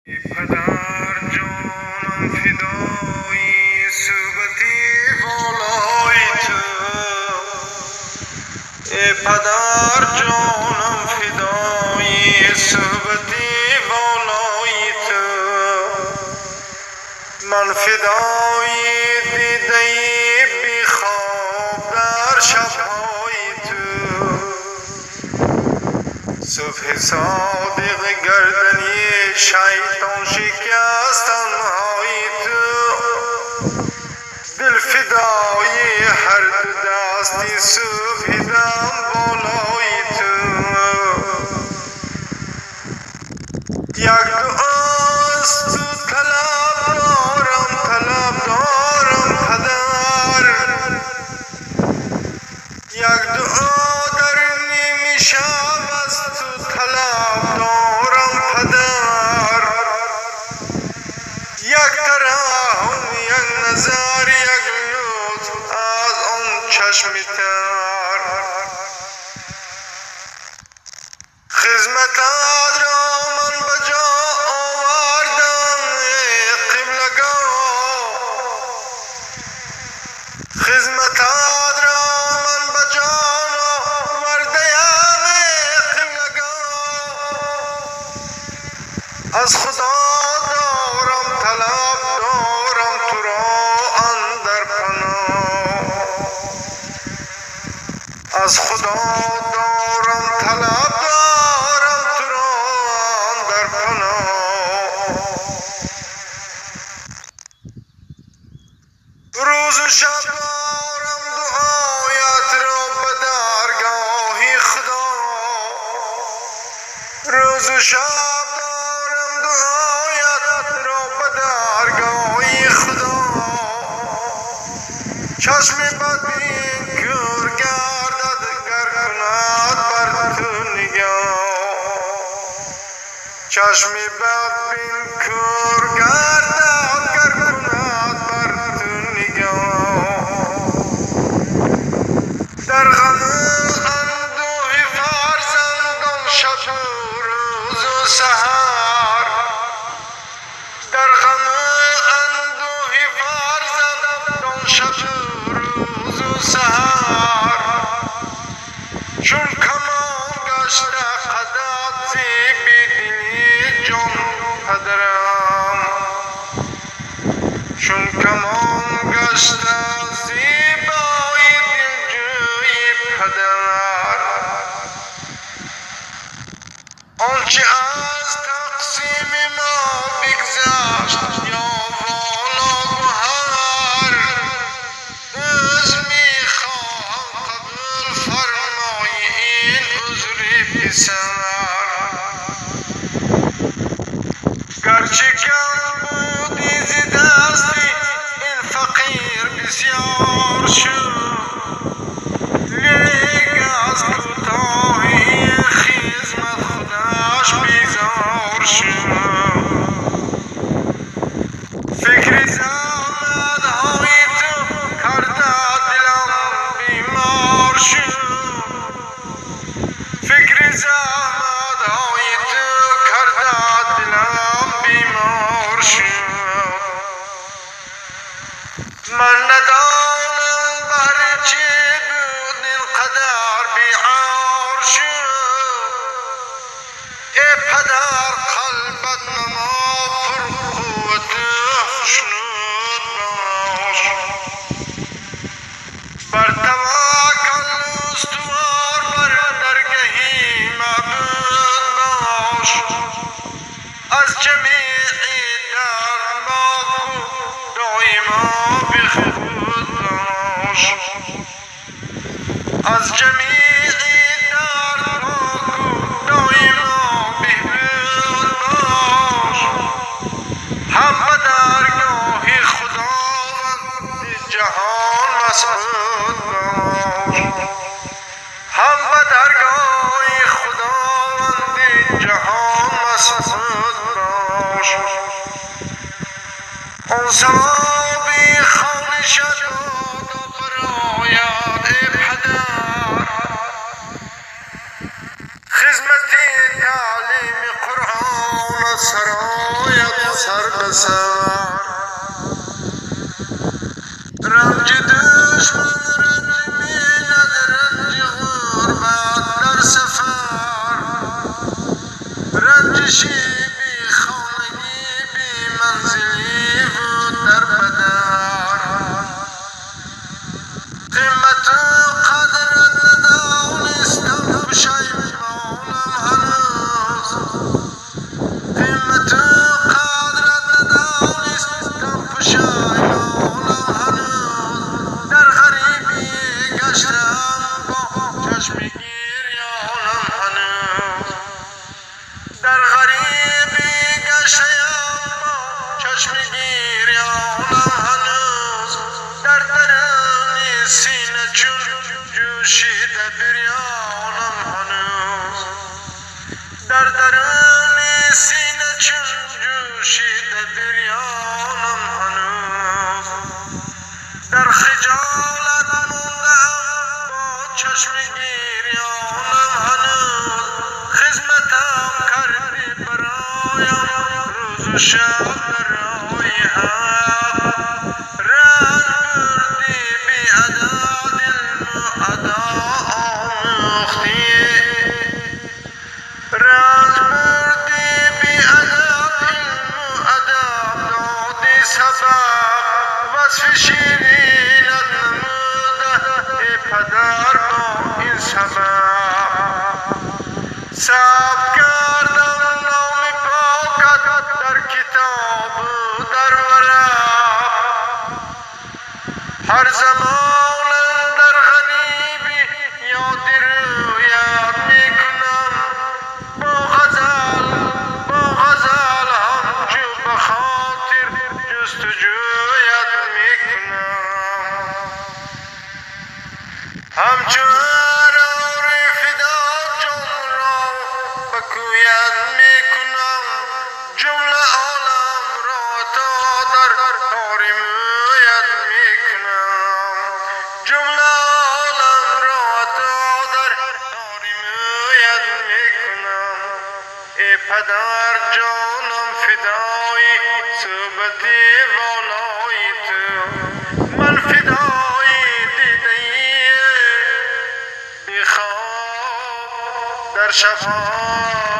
پدر جانم فدایی صحبتی بالای تو، ای پدر جانم فدایی صحبتی بالای تو، من فدایی دیده بی خواب در شبهای تو، صبح صادق گردنی شیطان شکستن های تو، دل فدای هر دو دستی صبح دم بالای تو، یک دعا از تو طلب دارم پدر، یک دعا در نیمی شب از تو طلب دارم پدر، یک ترحم یک نظر یک لطف از آن چشم تر، خدمتت را من بجا آوردم قبلگاه، خدمتت را من بجا آوردم قبلگاه، از خدا دارم طلب دارم تو را اندر پناه، از خدا دارم طلب دارم تو را اندر پناه، روز و شب دارم دعایت را به درگاه خدا، روز و شب دارم دعایت را به درگاه خدا، چشم بدبین کور گردد گر کند بر تو نگاه، چشم بدبین کور گردد گر کند بر تو نگاه، در غم اندوه فرزندان شب و روز و سحر، در غم اندوه فرزندان شب و روز و سحر، چون کمان گشته قدت زیبی دلی جان پدرم، چون کمان گشته زیبای دلجوی پدر، آنچه از تقسیم ما بگذشت یا والا گوهر، عذر میخواهم قبول فرمای این عذر پسر، گرچه کم بودی ز دستی این فقیر بسیار شد، لیک از کوتاهی خدمت خودش بیزار شد، فکر زحمتهای تو کرده دلم بیمار شد، فکر زحمتهای تو کرده دلم بیمار شد، من ندانم بر چه بود اینقدر بیعار شد، ای پدر قلبت نما پر قوت خشنود باش، بر توکل استوار بر درگهی معبود باش، از جمیع درد باکو دایما به خود باش، از جمیع درد باکو دایما به خود باش، هم به درگاه خداوند جهان مسعود باش، هم به درگاه خداوند جهان مسعود باش، آن ثوابی خانه شد و برآید ای پدر، خدمت تعلیم قرآن سرای سر به سر رنج دشمن رنج ملت رنج غربت در سفر رنجشی بی خانگی بی منزلی بود در بدر قیمت و قدرت ندانستم پشیمانم هنوز قیمت و قدرت ندانستم پشیمانم هنوز در غریبی گشتم با چشم گریانم هنوز در غریبی گشتم با چشم گریانم هنوز در درون سینه چون جوشیده بریانم هنوز در درون سینه چون جوشیده بریانم هنوز در خجالت موندم با چشم گریانم هنوز خدمتم کردی برایم روز و شب در راه حق رنج بردی بی عدد علم و ادا آموختی رنج بردی بی عدد علم و ادب دادی سبب وصف شیرینت نموده ای پدر با این سبب ثبت کردم نام پاکت در کتاب و در ورق هر زمان در غریبی یاد رویت میکنم با غزل همچو بخاطر جستجویت میکنم همچو ارار فدا جان را به کویت میکنم جمله عالم را تا در کار مویت میکنم جمله عالم را تا در کار مویت میکنم ای پدر جانم فدای صحبتی والای تو من فدای دیده بی خواب در شبها